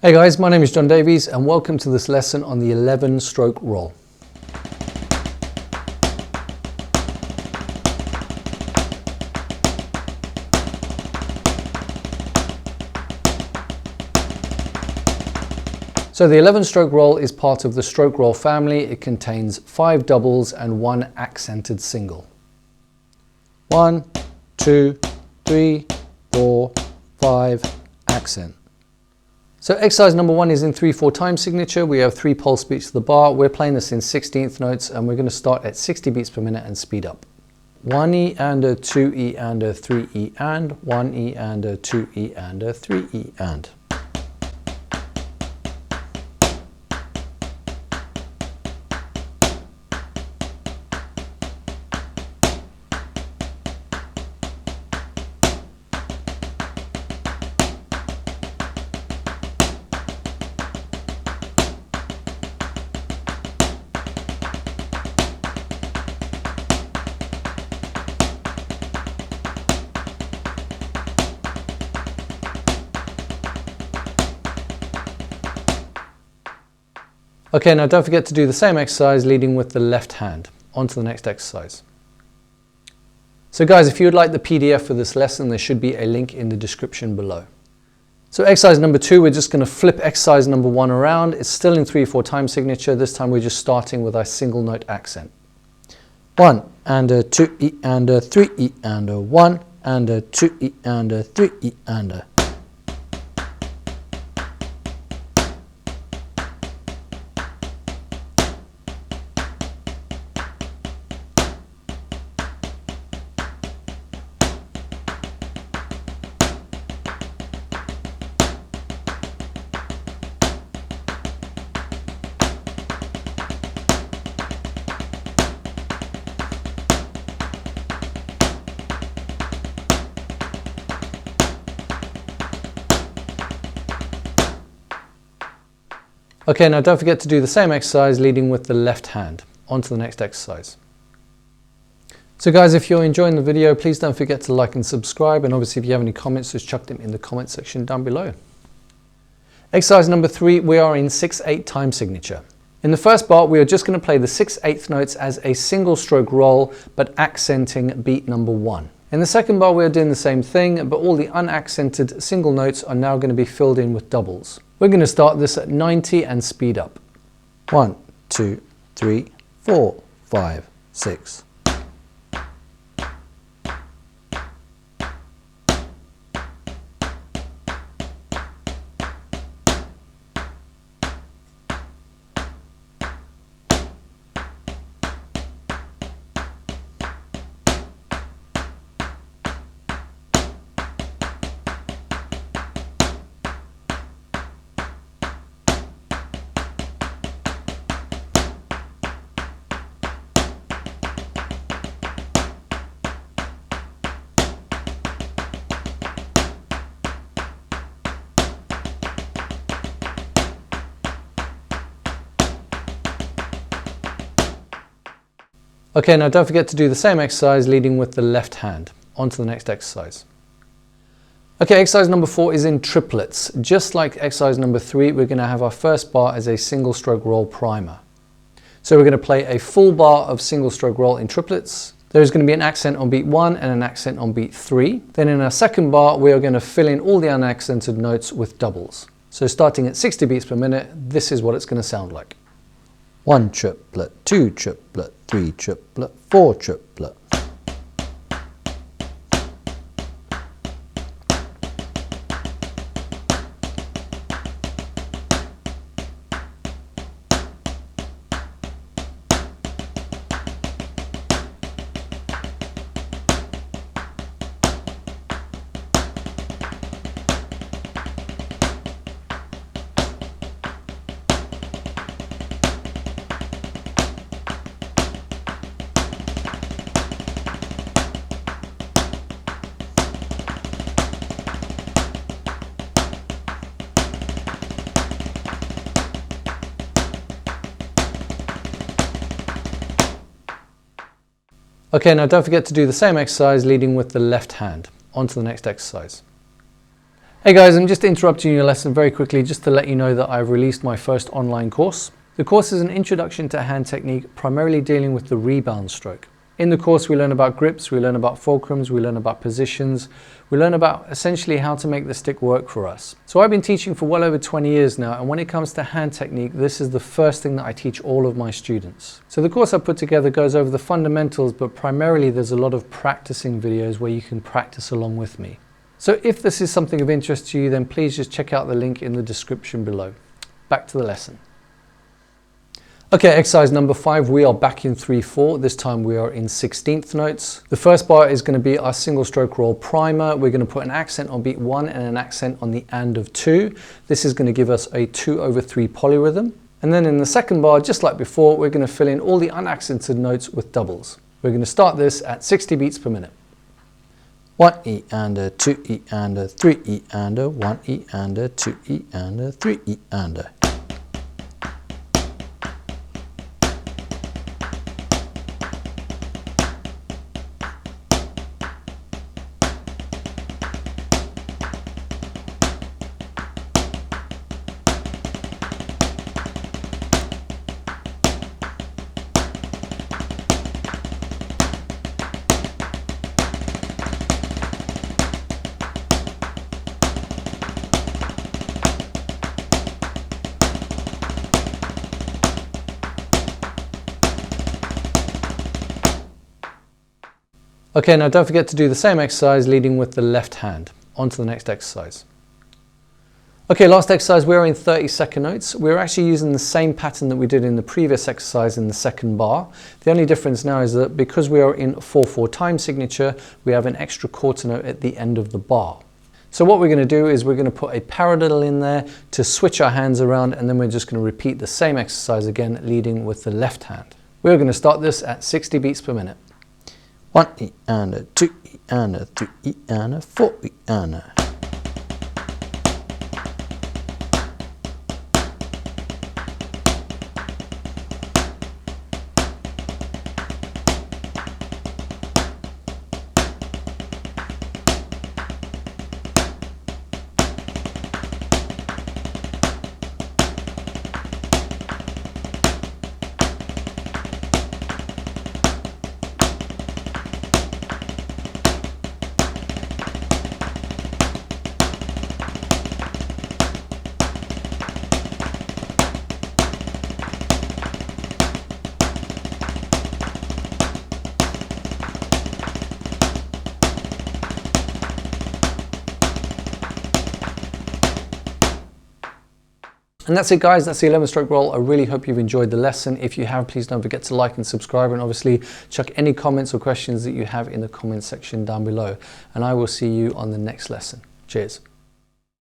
Hey guys, my name is John Davies and welcome to this lesson on the 11 stroke roll. So the 11 stroke roll is part of the stroke roll family. It contains 5 doubles and 1 accented single. 1, 2, 3, 4, 5, accent. So exercise number 1 is in 3/4 time signature. We have 3 pulse beats to the bar. We're playing this in 16th notes and we're going to start at 60 beats per minute and speed up. 1E and a 2E and a 3E and 1E and a 2E and a 3E and. Okay, now don't forget to do the same exercise leading with the left hand. On to the next exercise. So guys, if you would like the PDF for this lesson, there should be a link in the description below. So exercise number 2, we're just going to flip exercise number 1 around. It's still in 3/4 time signature. This time we're just starting with our single note accent. 1 and a 2E and a 3E and a 1 and a 2E and a 3E and a. Okay, now don't forget to do the same exercise leading with the left hand. On to the next exercise. So guys, if you're enjoying the video, please don't forget to like and subscribe, and obviously if you have any comments, just chuck them in the comment section down below. Exercise number 3, we are in 6/8 time signature. In the first bar, we are just going to play the 6/8 notes as a single stroke roll, but accenting beat number 1. In the second bar, we are doing the same thing, but all the unaccented single notes are now going to be filled in with doubles. We're going to start this at 90 and speed up. 1, 2, 3, 4, 5, 6. Okay, now don't forget to do the same exercise leading with the left hand. On to the next exercise. Okay, exercise number 4 is in triplets. Just like exercise number 3, we're going to have our first bar as a single stroke roll primer. So we're going to play a full bar of single stroke roll in triplets. There's going to be an accent on beat 1 and an accent on beat 3. Then in our second bar, we are going to fill in all the unaccented notes with doubles. So starting at 60 beats per minute, this is what it's going to sound like. 1 triplet, 2 triplet, 3 triplet, 4 triplet. Okay, now don't forget to do the same exercise leading with the left hand. On to the next exercise. Hey guys, I'm just interrupting your lesson very quickly just to let you know that I've released my first online course. The course is an introduction to hand technique, primarily dealing with the rebound stroke. In the course we learn about grips, we learn about fulcrums, we learn about positions, we learn about essentially how to make the stick work for us. So I've been teaching for well over 20 years now, and when it comes to hand technique, this is the first thing that I teach all of my students. So the course I put together goes over the fundamentals, but primarily there's a lot of practicing videos where you can practice along with me. So if this is something of interest to you, then please just check out the link in the description below. Back to the lesson. Okay, exercise number 5, we are back in 3/4. This time we are in 16th notes. The first bar is going to be our single stroke roll primer. We're going to put an accent on beat 1 and an accent on the and of 2. This is going to give us a 2/3 polyrhythm. And then in the second bar, just like before, we're going to fill in all the unaccented notes with doubles. We're going to start this at 60 beats per minute. 1 E and a 2 E and a 3 E and a 1 E and a 2 E and a 3 E and a. Okay, now don't forget to do the same exercise leading with the left hand. On to the next exercise. Okay, last exercise, we're in 30-second notes. We're actually using the same pattern that we did in the previous exercise in the second bar. The only difference now is that because we are in 4/4 time signature, we have an extra quarter note at the end of the bar. So what we're going to do is we're going to put a paradiddle in there to switch our hands around, and then we're just going to repeat the same exercise again, leading with the left hand. We're going to start this at 60 beats per minute. 1 E and a 2 E and a 3 E and a 4 E and a. And that's it guys, that's the 11 stroke roll. I really hope you've enjoyed the lesson. If you have, please don't forget to like and subscribe, and obviously chuck any comments or questions that you have in the comment section down below. And I will see you on the next lesson. Cheers.